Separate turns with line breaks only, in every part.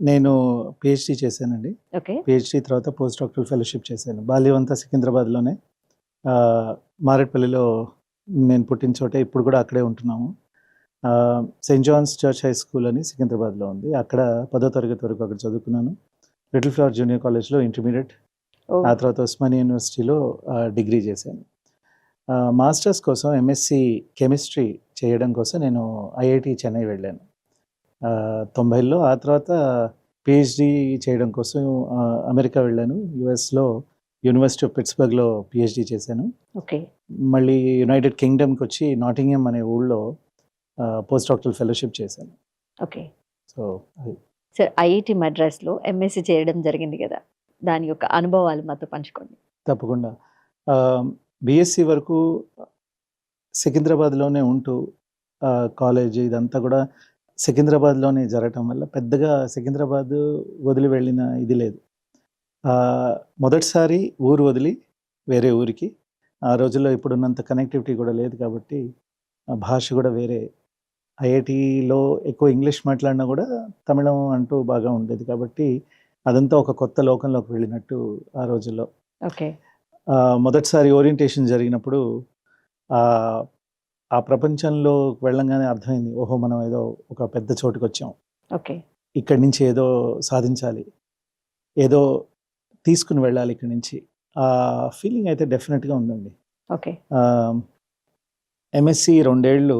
నేను పీహెచ్‌డీ చేశానండి.
Okay.
PhD తర్వాత పోస్ట్ డాక్టరల్ ఫెలోషిప్ చేశాను. బాల్యం అంతా సికింద్రాబాద్‌లోనే. మారేడుపల్లిలో నేను పుట్టిన చోటే ఇప్పుడు కూడా అక్కడే ఉంటున్నాము. Saint Johne's church high school అని సికింద్రాబాద్‌లో ఉంది. అక్కడ 10వ తరగతి వరకు అక్కడ చదువుకున్నాను. లిటిల్ ఫ్లవర్ జూనియర్ కాలేజ్‌లో ఇంటర్మీడియేట్,
ఓహ్!
ఆ తర్వాత ఉస్మానియా యూనివర్సిటీలో డిగ్రీ చేశాను. మాస్టర్స్ కోసం ఎంఎస్‌సి కెమిస్ట్రీ చేయడం కోసం నేను ఐఐటీ చెన్నై వెళ్ళాను. 90లో. ఆ తర్వాత పీహెచ్‌డీ చేయడం కోసం అమెరికా వెళ్ళాను. యూఎస్‌లో యూనివర్సిటీ ఆఫ్ పిట్స్‌బర్గ్‌లో పీహెచ్‌డీ చేశాను.
ఓకే.
మళ్ళీ యునైటెడ్ కింగ్డమ్‌కొచ్చి నాటింఘమ్ అనే ఊళ్ళో పోస్ట్ డాక్టరల్ ఫెలోషిప్ చేశాను.
ఓకే.
సో, అది.
సార్ ఐఐటీ మద్రాస్‌లో ఎంఎస్సీ చేయడం జరిగింది గదా! దాని యొక్క అనుభవాలు మాతో పంచుకోండి.
తప్పకుండా. బీఎస్సీ వరకు సికింద్రాబాద్‌లోనే ఉంటూ కాలేజీ ఇదంతా కూడా సికింద్రాబాద్‌లోనే జరగటం వల్ల పెద్దగా సికింద్రాబాద్ వదిలి వెళ్ళిన ఇది లేదు. మొదటిసారి ఊరు వదిలి వేరే ఊరికి. ఆ రోజుల్లో ఇప్పుడున్నంత కనెక్టివిటీ కూడా లేదు కాబట్టి భాష కూడా వేరే. ఐఐటీలో ఎక్కువ ఇంగ్లీష్ మాట్లాడినా కూడా తమిళం అంటూ బాగా ఉండేది కాబట్టి అదంతా ఒక కొత్త లోకంలోకి వెళ్ళినట్టు ఆ రోజుల్లో.
ఓకే.
మొదటిసారి ఓరియంటేషన్ జరిగినప్పుడు ఆహ్, ఆ ప్రపంచంలో వెళ్ళంగానే అర్థమైంది. ఓహో! మనం ఏదో ఒక పెద్ద చోటుకొచ్చాం.
ఓకే.
ఇక్కడి నుంచి ఏదో సాధించాలి. ఏదో తీసుకొని వెళ్ళాలి ఇక్కడి నుంచి. ఆ ఫీలింగ్ అయితే డెఫినెట్‌గా ఉందండి.
ఓకే.
ఆహ్, ఎంఎస్‌సి 2 ఏళ్ళు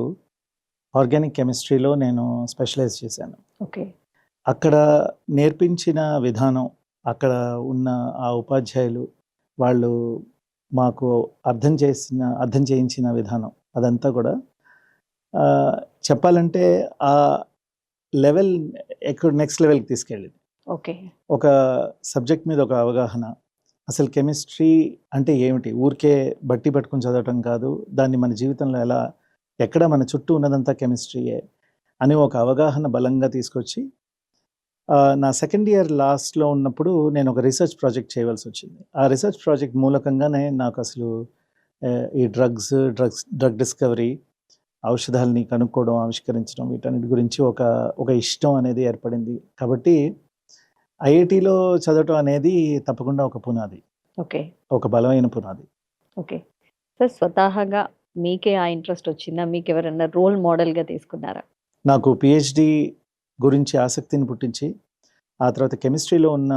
ఆర్గానిక్ కెమిస్ట్రీలో నేను స్పెషలైజ్ చేశాను.
ఓకే.
అక్కడ నేర్పించిన విధానం, అక్కడ ఉన్న ఆ ఉపాధ్యాయులు, వాళ్ళు మాకు అర్థం చేయించిన విధానం అదంతా కూడా చెప్పాలంటే ఆ లెవెల్ నెక్స్ట్ లెవెల్‌కి తీసుకెళ్ళింది.
ఓకే.
ఒక సబ్జెక్ట్ మీద ఒక అవగాహన. అసలు కెమిస్ట్రీ అంటే ఏమిటి? ఊరికే బట్టి పట్టుకొని చదవటం కాదు. దాన్ని మన జీవితంలో ఎక్కడ మన చుట్టూ ఉన్నదంతా కెమిస్ట్రీయే అని ఒక అవగాహన బలంగా తీసుకొచ్చి నా సెకండ్ ఇయర్ లాస్ట్‌లో ఉన్నప్పుడు నేను ఒక రీసెర్చ్ ప్రాజెక్ట్ చేయవలసొచ్చింది. ఆ రీసెర్చ్ ప్రాజెక్ట్ మూలకంగానే నాకు అసలు ఈ డ్రగ్ డిస్కవరీ, ఔషధాలని కనుక్కోవడం, ఆవిష్కరించడం వీటన్నిటి గురించి ఒక ఇష్టం అనేది ఏర్పడింది. కాబట్టి ఐఐటీలో చదవటం అనేది తప్పకుండా ఒక పునాది.
ఓకే.
ఒక బలమైన పునాది.
ఓకే. సార్ స్వతహాగా మీకే ఆ ఇంట్రెస్ట్ వచ్చిందా? మీకెవరన్నా రోల్ మోడల్‌గా తీసుకున్నారా?
నాకు పీహెచ్‌డీ గురించి ఆసక్తిని పుట్టించి, ఆ తర్వాత కెమిస్ట్రీలో ఉన్న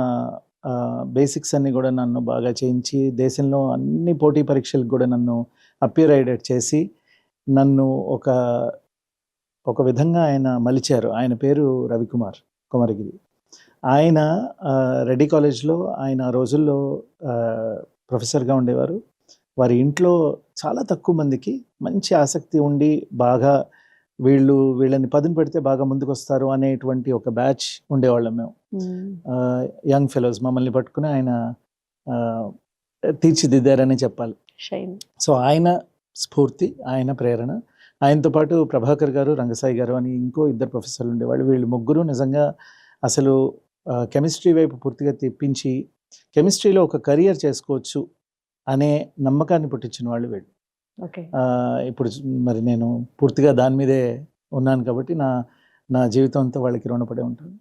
బేసిక్స్ అన్నీ గూడా నన్ను బాగా చేయించి, దేశంలో అన్ని పోటీ పరీక్షలకు గూడా నన్ను అపియర్ అయ్యేటట్టు చేసి, నన్ను ఒక ఒక విధంగా ఆయన మలిచారు. ఆయన పేరు రవికుమార్ కొమరగిరి. ఆయన రెడ్డి కాలేజ్‌లో ఆయన ఆ రోజుల్లో ప్రొఫెసర్‌గా ఉండేవారు. వారి ఇంట్లో చాలా తక్కువ మందికి మంచి ఆసక్తి ఉండి, బాగా వీళ్ళని పదును పెడితే బాగా ముందుకొస్తారు అనేటువంటి ఒక బ్యాచ్ ఉండేవాళ్ళం మేము. యంగ్ ఫెలోస్ మమ్మల్ని పట్టుకొని ఆయన ఆహ్, తీర్చిదిద్దారనే చెప్పాలి.
షైన్.
సో, ఆయన స్ఫూర్తి, ఆయన ప్రేరణ. ఆయనతో పాటు ప్రభాకర్ గారు, రంగసాయి గారు అని ఇంకో ఇద్దరు ప్రొఫెసర్లు ఉండేవాళ్ళు. వీళ్ళు ముగ్గురు నిజంగా అసలు కెమిస్ట్రీ వైపు పూర్తిగా తెప్పించి, కెమిస్ట్రీలో ఒక కెరియర్ చేసుకోవచ్చు అనే నమ్మకాన్ని పుట్టించిన వాళ్ళు వీళ్ళు.
ఓకే.
ఇప్పుడు మరి నేను పూర్తిగా దాని మీదే ఉన్నాను కాబట్టి నా జీవితం అంతా వాళ్ళకి రుణపడి ఉంటాను.